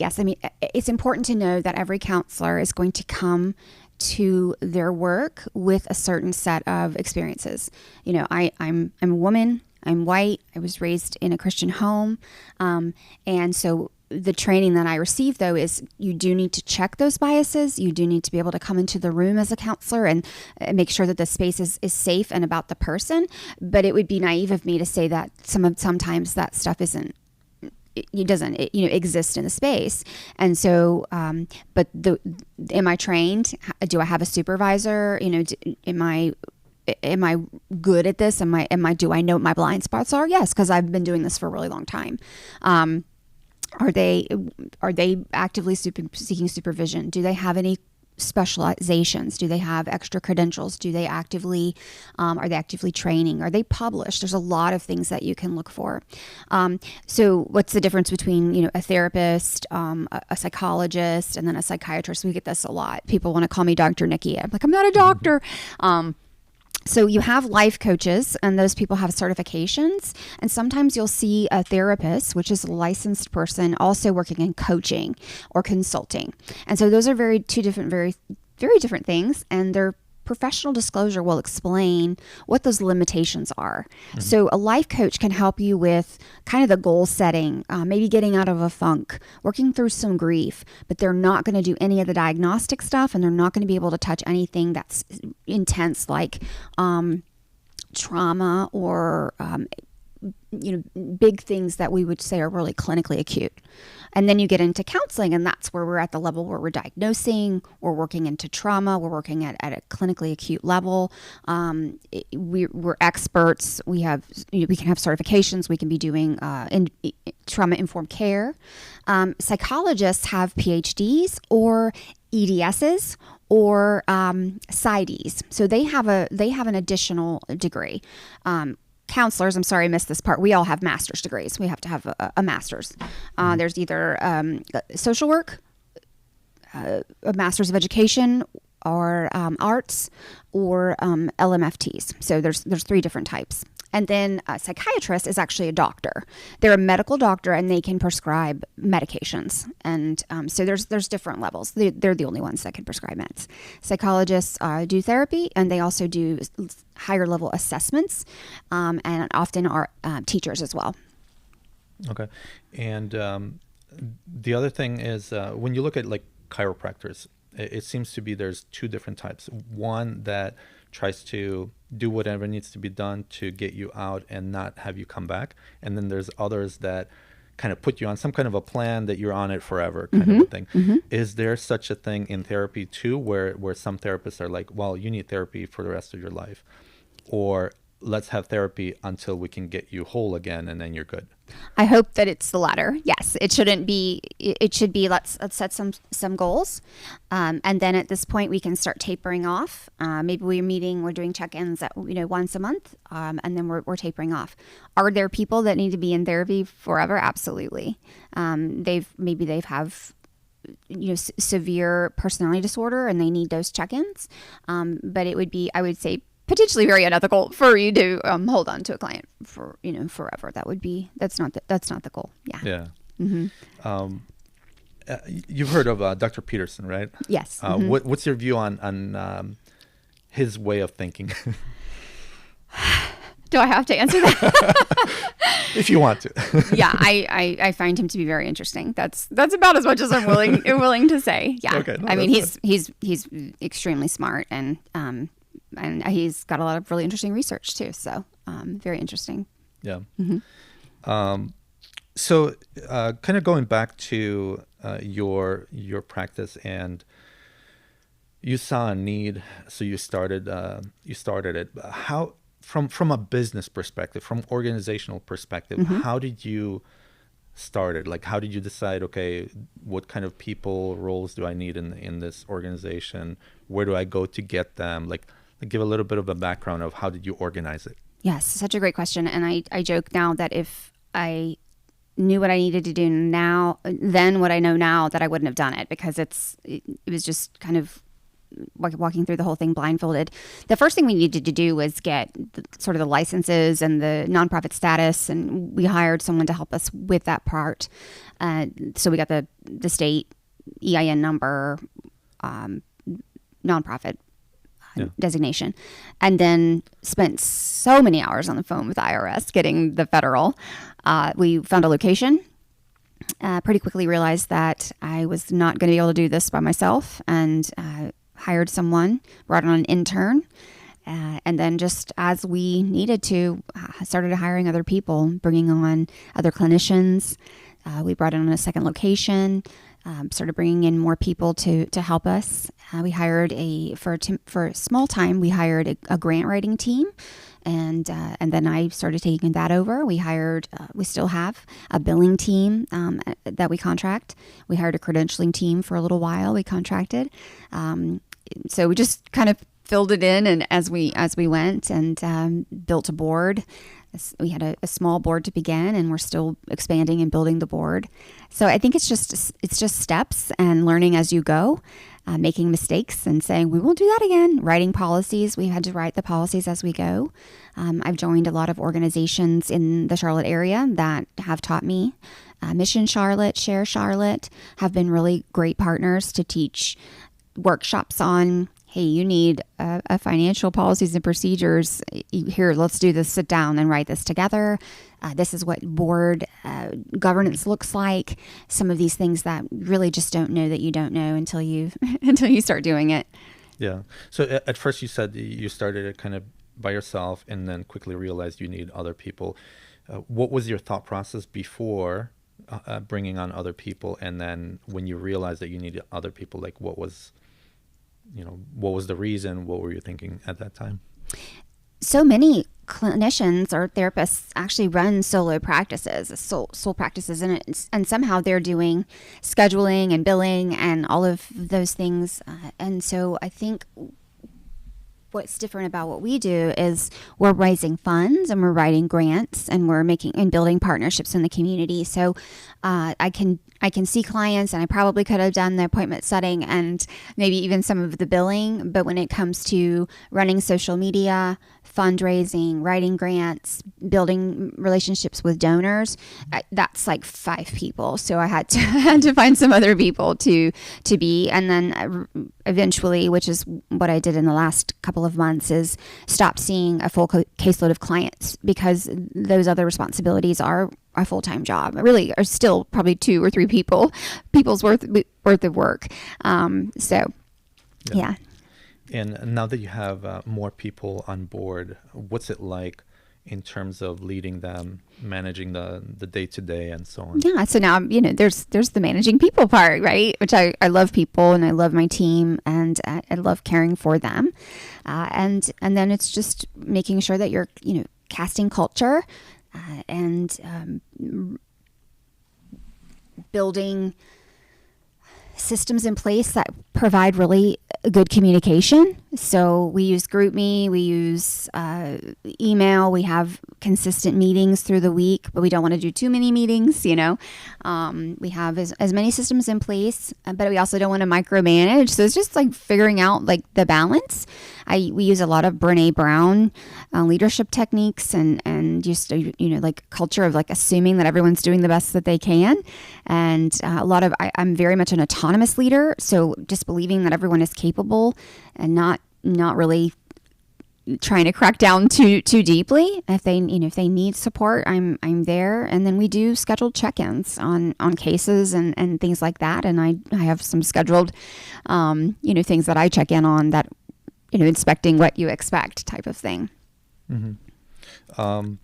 yes, I mean, it's important to know that every counselor is going to come to their work with a certain set of experiences. I'm a woman. I'm white. I was raised in a Christian home. And so the training that I received, though, is you do need to check those biases. You do need to be able to come into the room as a counselor and make sure that the space is safe and about the person. But it would be naive of me to say that sometimes that stuff doesn't exist in the space. And so, but am I trained? Do I have a supervisor? Am I good at this? Do I know what my blind spots are? Yes, because I've been doing this for a really long time. Are they actively seeking supervision? Do they have any specializations? Do they have extra credentials? Are they actively training? Are they published? There's a lot of things that you can look for. So what's the difference between, a therapist, a psychologist, and then a psychiatrist? We get this a lot. People want to call me Dr. Nikki. I'm like, I'm not a doctor. So you have life coaches, and those people have certifications. And sometimes you'll see a therapist, which is a licensed person, also working in coaching or consulting. And so those are very different things. And their professional disclosure will explain what those limitations are. Mm-hmm. So a life coach can help you with kind of the goal setting, maybe getting out of a funk, working through some grief, but they're not going to do any of the diagnostic stuff, and they're not going to be able to touch anything that's intense like trauma or big things that we would say are really clinically acute. And then you get into counseling, and that's where we're at the level where we're diagnosing, we're working into trauma, we're working at a clinically acute level. We're experts. We can have certifications. We can be doing trauma-informed care. Psychologists have PhDs or EDSs or PsyDs. So they have an additional degree. Counselors, I'm sorry I missed this part. We all have master's degrees. We have to have a master's. There's either social work, a master's of education, or arts, or LMFTs. So there's three different types. And then a psychiatrist is actually a doctor. They're a medical doctor and they can prescribe medications. And so there's different levels. They're the only ones that can prescribe meds. Psychologists do therapy, and they also do higher level assessments, and often are teachers as well. Okay. And the other thing is when you look at like chiropractors, it seems to be there's two different types. One that tries to do whatever needs to be done to get you out and not have you come back. And then there's others that kind of put you on some kind of a plan that you're on it forever kind of a thing. Is there such a thing in therapy too, where some therapists are like, well, you need therapy for the rest of your life, or let's have therapy until we can get you whole again and then you're good? I hope that it's the latter. Yes, it shouldn't be. It should be. Let's set some goals, and then at this point we can start tapering off. Maybe we're doing check-ins at once a month, and then we're tapering off. Are there people that need to be in therapy forever? Absolutely. They've have severe personality disorder and they need those check-ins. But it would be, I would say, potentially very unethical for you to hold on to a client for forever. That's not the goal. Yeah. You've heard of Dr. Peterson, right? Yes. What's your view on his way of thinking? Do I have to answer that? If you want to. Yeah, I find him to be very interesting. That's about as much as I'm willing to say. Yeah. Okay, no, I mean, he's extremely smart, and he's got a lot of really interesting research too. So very interesting. Yeah. So kind of going back to your practice, and you saw a need, so you started it. How, from a business perspective, from organizational perspective, how did you start it? Like, how did you decide, okay, what kind of people, roles do I need in this organization? Where do I go to get them? Like give a little bit of a background of how did you organize it? Yes, such a great question. And I joke now that if I knew what I needed to do now, then what I know now, that I wouldn't have done it, because it was just kind of walking through the whole thing blindfolded. The first thing we needed to do was get sort of the licenses and the nonprofit status, and we hired someone to help us with that part. So we got the state EIN number, nonprofit designation, and then spent so many hours on the phone with the IRS getting the federal. We found a location. Pretty quickly realized that I was not going to be able to do this by myself, and hired someone, brought on an intern, and then just as we needed to, started hiring other people, bringing on other clinicians. We brought in a second location, started bringing in more people to help us. We hired for a small time, we hired a grant writing team. And then I started taking that over. We still have a billing team that we contract. We hired a credentialing team for a little while. We contracted. So we just kind of filled it in, and as we went, and built a board. We had a small board to begin, and we're still expanding and building the board. So I think it's just steps and learning as you go. Making mistakes and saying, we won't do that again. Writing policies. We had to write the policies as we go. I've joined a lot of organizations in the Charlotte area that have taught me. Mission Charlotte, Share Charlotte have been really great partners to teach workshops on, hey, you need a financial policies and procedures. Here, let's do this. Sit down and write this together. This is what board governance looks like. Some of these things that really just don't know that you don't know until you start doing it. Yeah. So at first you said you started it kind of by yourself, and then quickly realized you need other people. What was your thought process before bringing on other people, and then when you realized that you needed other people, like what was the reason? What were you thinking at that time? So many clinicians or therapists actually run solo practices, sole practices, and somehow they're doing scheduling and billing and all of those things. And so I think what's different about what we do is we're raising funds and we're writing grants and we're making and building partnerships in the community. So I can see clients, and I probably could have done the appointment setting and maybe even some of the billing. But when it comes to running social media, fundraising, writing grants, building relationships with donors, that's like 5 people. So I had to had to find some other people to be, and then eventually, which is what I did in the last couple of months, is stop seeing a full caseload of clients because those other responsibilities are a full-time job. Really are still probably 2 or 3 people's worth of work. Yeah. And now that you have more people on board, what's it like in terms of leading them, managing the day-to-day and so on? Yeah. So now, there's the managing people part, right? Which I love people and I love my team and I love caring for them. And then it's just making sure that you're, casting culture and building systems in place that provide really good communication. So we use GroupMe, we use email, we have consistent meetings through the week, but we don't want to do too many meetings, We have as many systems in place, but we also don't want to micromanage. So it's just like figuring out like the balance. We use a lot of Brene Brown leadership techniques and just, like culture of like assuming that everyone's doing the best that they can. And I'm very much an autonomous leader. So just believing that everyone is capable and not really trying to crack down too deeply. If they need support, I'm there. And then we do scheduled check-ins on cases and things like that. And I have some scheduled, things that I check in on that, inspecting what you expect type of thing. Mm-hmm.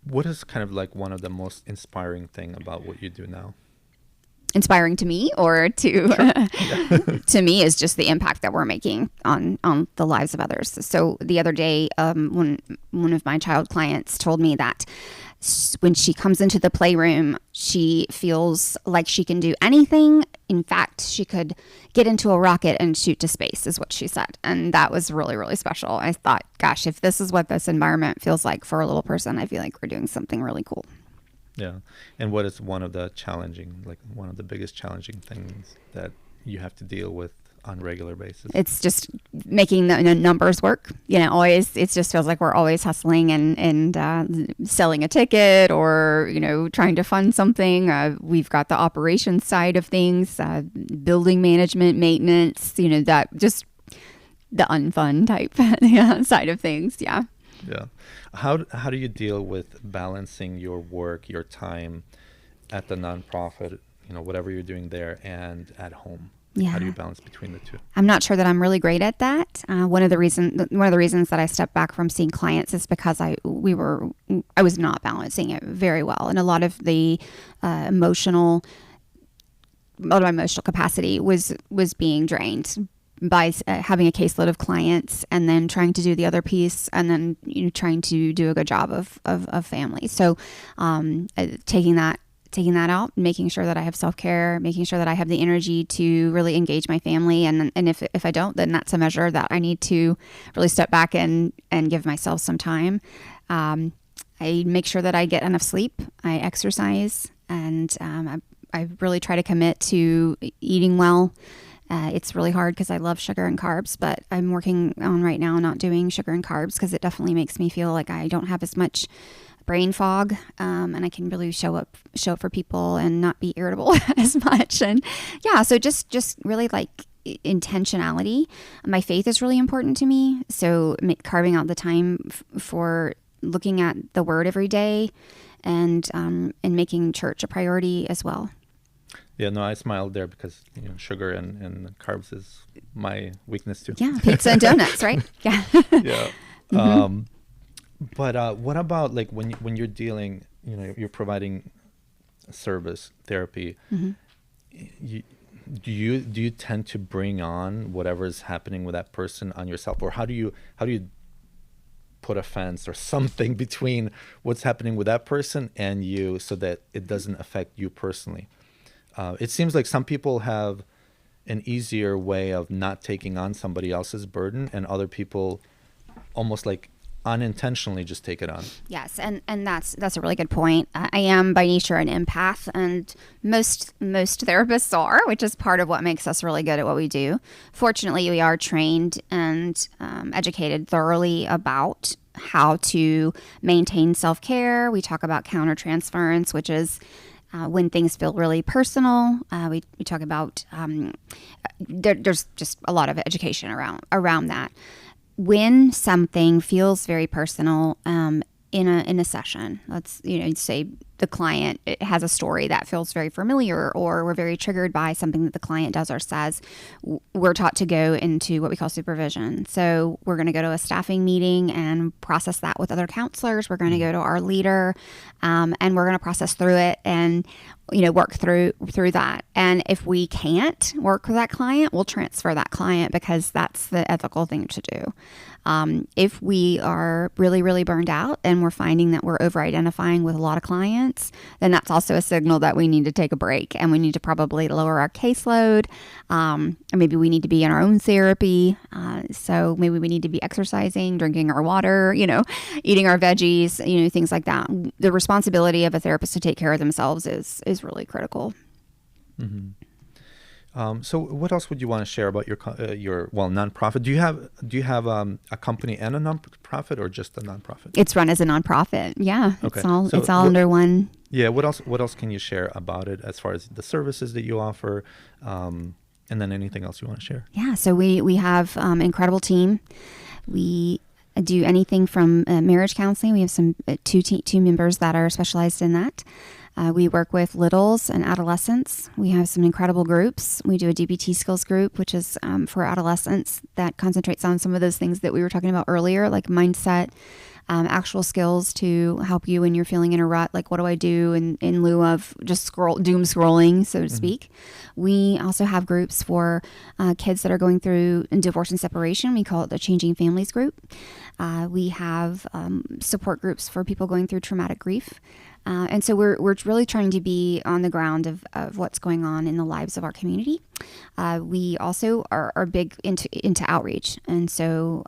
What is kind of like one of the most inspiring thing about what you do now? Inspiring to me or to Sure. to me is just the impact that we're making on the lives of others. So the other day, when one of my child clients told me that when she comes into the playroom, she feels like she can do anything. In fact, she could get into a rocket and shoot to space, is what she said. And that was really, really special. I thought, gosh, if this is what this environment feels like for a little person, I feel like we're doing something really cool. Yeah. And what is one of the biggest challenging things that you have to deal with on a regular basis? It's just making the numbers work. Always, it just feels like we're always hustling and selling a ticket or, trying to fund something. We've got the operations side of things, building management, maintenance, that just the unfun type side of things. Yeah. Yeah. How do you deal with balancing your work, your time at the nonprofit, whatever you're doing there, and at home? Yeah. How do you balance between the two? I'm not sure that I'm really great at that. One of the reasons that I stepped back from seeing clients is because I was not balancing it very well, and a lot of my emotional capacity was being drained by having a caseload of clients and then trying to do the other piece and then trying to do a good job of family. So taking that out, making sure that I have self-care, making sure that I have the energy to really engage my family. And if I don't, then that's a measure that I need to really step back and give myself some time. I make sure that I get enough sleep, I exercise, and I really try to commit to eating well. It's really hard because I love sugar and carbs, but I'm working on right now not doing sugar and carbs because it definitely makes me feel like I don't have as much brain fog, and I can really show up for people and not be irritable as much. And yeah, so just really like intentionality. My faith is really important to me, so carving out the time for looking at the Word every day, and making church a priority as well. Yeah, no, I smiled there because sugar and carbs is my weakness too. Yeah, pizza and donuts, right? Yeah. Yeah. Mm-hmm. But what about like when you're dealing, you're providing service therapy. Mm-hmm. Do you tend to bring on whatever is happening with that person on yourself, or how do you put a fence or something between what's happening with that person and you so that it doesn't affect you personally? It seems like some people have an easier way of not taking on somebody else's burden, and other people almost like unintentionally just take it on. Yes, and that's a really good point. I am by nature an empath, and most therapists are, which is part of what makes us really good at what we do. Fortunately, we are trained and educated thoroughly about how to maintain self-care. We talk about countertransference, which is when things feel really personal. We talk about there's just a lot of education around that. When something feels very personal in a session, let's say the client it has a story that feels very familiar, or we're very triggered by something that the client does or says, we're taught to go into what we call supervision. So we're going to go to a staffing meeting and process that with other counselors. We're going to go to our leader, and we're going to process through it and work through that. And if we can't work with that client, we'll transfer that client, because that's the ethical thing to do. If we are really, really burned out and we're finding that we're over-identifying with a lot of clients, then that's also a signal that we need to take a break, and we need to probably lower our caseload. Or maybe we need to be in our own therapy. So maybe we need to be exercising, drinking our water, eating our veggies, things like that. The responsibility of a therapist to take care of themselves is really critical. Mm-hmm. So what else would you want to share about your nonprofit? Do you have a company and a nonprofit, or just a nonprofit? It's run as a nonprofit. Yeah. Okay. It's all under one. Yeah. What else can you share about it as far as the services that you offer, and then anything else you want to share? Yeah. So we have incredible team. We do anything from marriage counseling. We have some two members that are specialized in that. We work with littles and adolescents. We have some incredible groups. We do a DBT skills group, which is for adolescents, that concentrates on some of those things that we were talking about earlier, like mindset, actual skills to help you when you're feeling in a rut. Like, what do I do in lieu of just doom scrolling, so to speak? We also have groups for kids that are going through divorce and separation. We call it the Changing Families group. We have support groups for people going through traumatic grief. And so we're really trying to be on the ground of what's going on in the lives of our community. We also are big into outreach. And so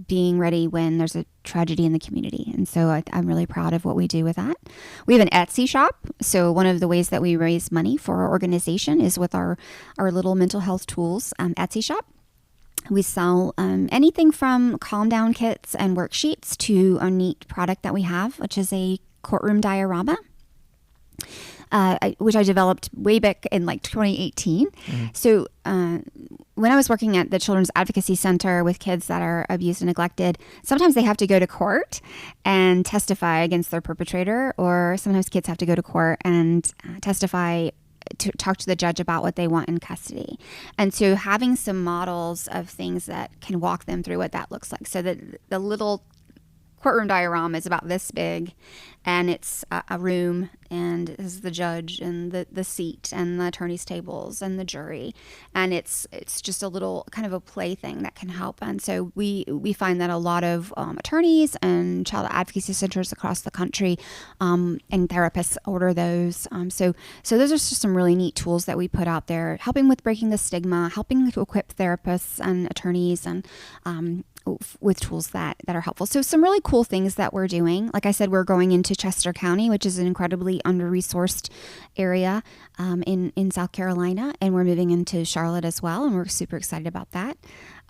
being ready when there's a tragedy in the community. And so I'm really proud of what we do with that. We have an Etsy shop. So one of the ways that we raise money for our organization is with our little mental health tools Etsy shop. We sell anything from calm down kits and worksheets to a neat product that we have, which is a courtroom diorama, which I developed way back in 2018. Mm-hmm. So when I was working at the Children's Advocacy Center with kids that are abused and neglected, sometimes they have to go to court and testify against their perpetrator, or sometimes kids have to go to court and testify to talk to the judge about what they want in custody. And so having some models of things that can walk them through what that looks like. So that the little courtroom diorama is about this big, and it's a room, and this is the judge and the seat and the attorney's tables and the jury, and it's just a little kind of a play thing that can help. And so we find that a lot of attorneys and child advocacy centers across the country and therapists order those. So those are just some really neat tools that we put out there, helping with breaking the stigma, helping to equip therapists and attorneys and with tools that are helpful. So some really cool things that we're doing. Like I said, we're going into Chester County, which is an incredibly under-resourced area in South Carolina, and we're moving into Charlotte as well, and we're super excited about that.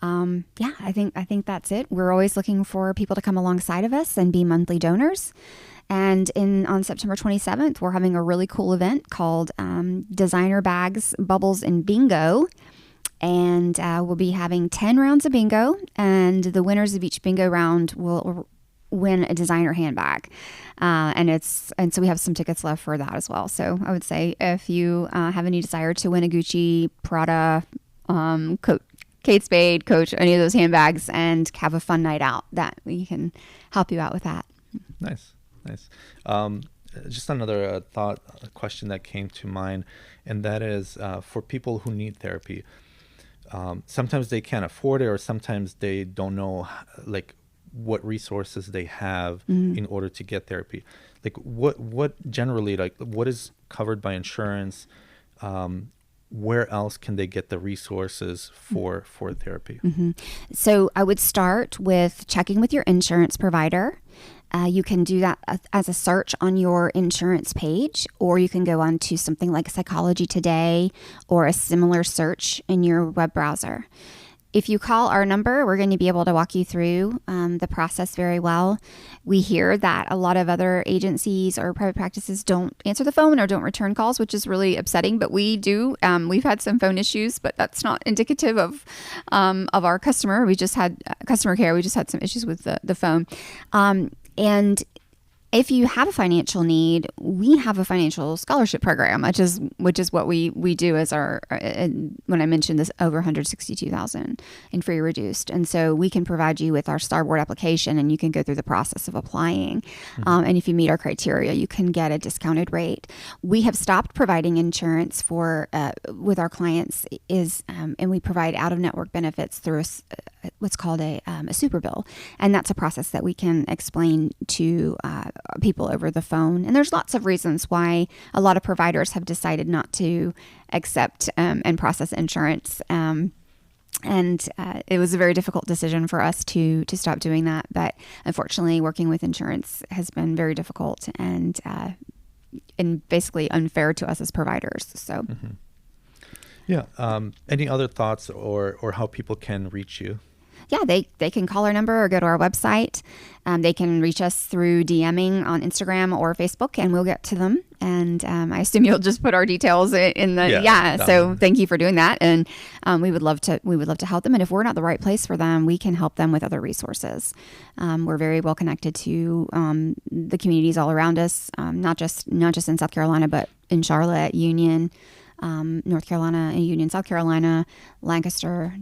I think that's it. We're always looking for people to come alongside of us and be monthly donors. And on September 27th, we're having a really cool event called Designer Bags, Bubbles, and Bingo. And we'll be having 10 rounds of bingo, and the winners of each bingo round will win a designer handbag. And so we have some tickets left for that as well. So I would say if you have any desire to win a Gucci, Prada, Kate Spade, Coach, any of those handbags, and have a fun night out, that we can help you out with that. Nice. Just another question that came to mind, and that is for people who need therapy. Sometimes they can't afford it, or sometimes they don't know what resources they have in order to get therapy. What generally, what is covered by insurance? where else can they get the resources for therapy? So I would start with checking with your insurance provider. You can do that as a search on your insurance page, or you can go on to something like Psychology Today or a similar search in your web browser. If you call our number, we're going to be able to walk you through the process very well. We hear that a lot of other agencies or private practices don't answer the phone or don't return calls, which is really upsetting, but we do. We've had some phone issues, but that's not indicative of our customer. We just had customer care. We just had some issues with the phone. And if you have a financial need, we have a financial scholarship program, which is what we do as our, when I mentioned this, over $162,000 in free reduced. And so we can provide you with our Starboard application, and you can go through the process of applying. And if you meet our criteria, you can get a discounted rate. We have stopped providing insurance for with our clients and we provide out-of-network benefits through what's called a super bill. And that's a process that we can explain to people over the phone. And there's lots of reasons why a lot of providers have decided not to accept and process insurance. And it was a very difficult decision for us to stop doing that. But unfortunately, working with insurance has been very difficult and basically unfair to us as providers. So, Yeah. Any other thoughts or how people can reach you? Yeah, they can call our number or go to our website. They can reach us through DMing on Instagram or Facebook, and we'll get to them. And I assume you'll just put our details in the So thank you for doing that, and we would love to help them. And if we're not the right place for them, we can help them with other resources. We're very well connected to the communities all around us, not just in South Carolina, but in Charlotte, Union, North Carolina, Union, South Carolina, Lancaster,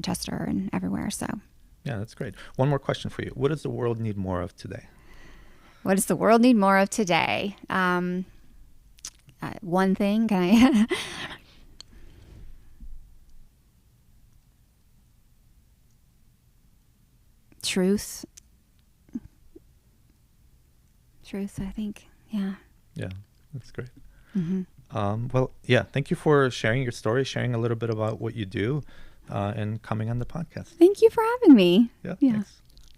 Chester, and everywhere. So, yeah, that's great. One more question for you. What does the world need more of today? What does the world need more of today? One thing, can I? Truth, I think. Yeah. Yeah, that's great. Well, yeah, thank you for sharing your story, sharing a little bit about what you do, and coming on the podcast. Thank you for having me. Yeah, yeah. Thanks.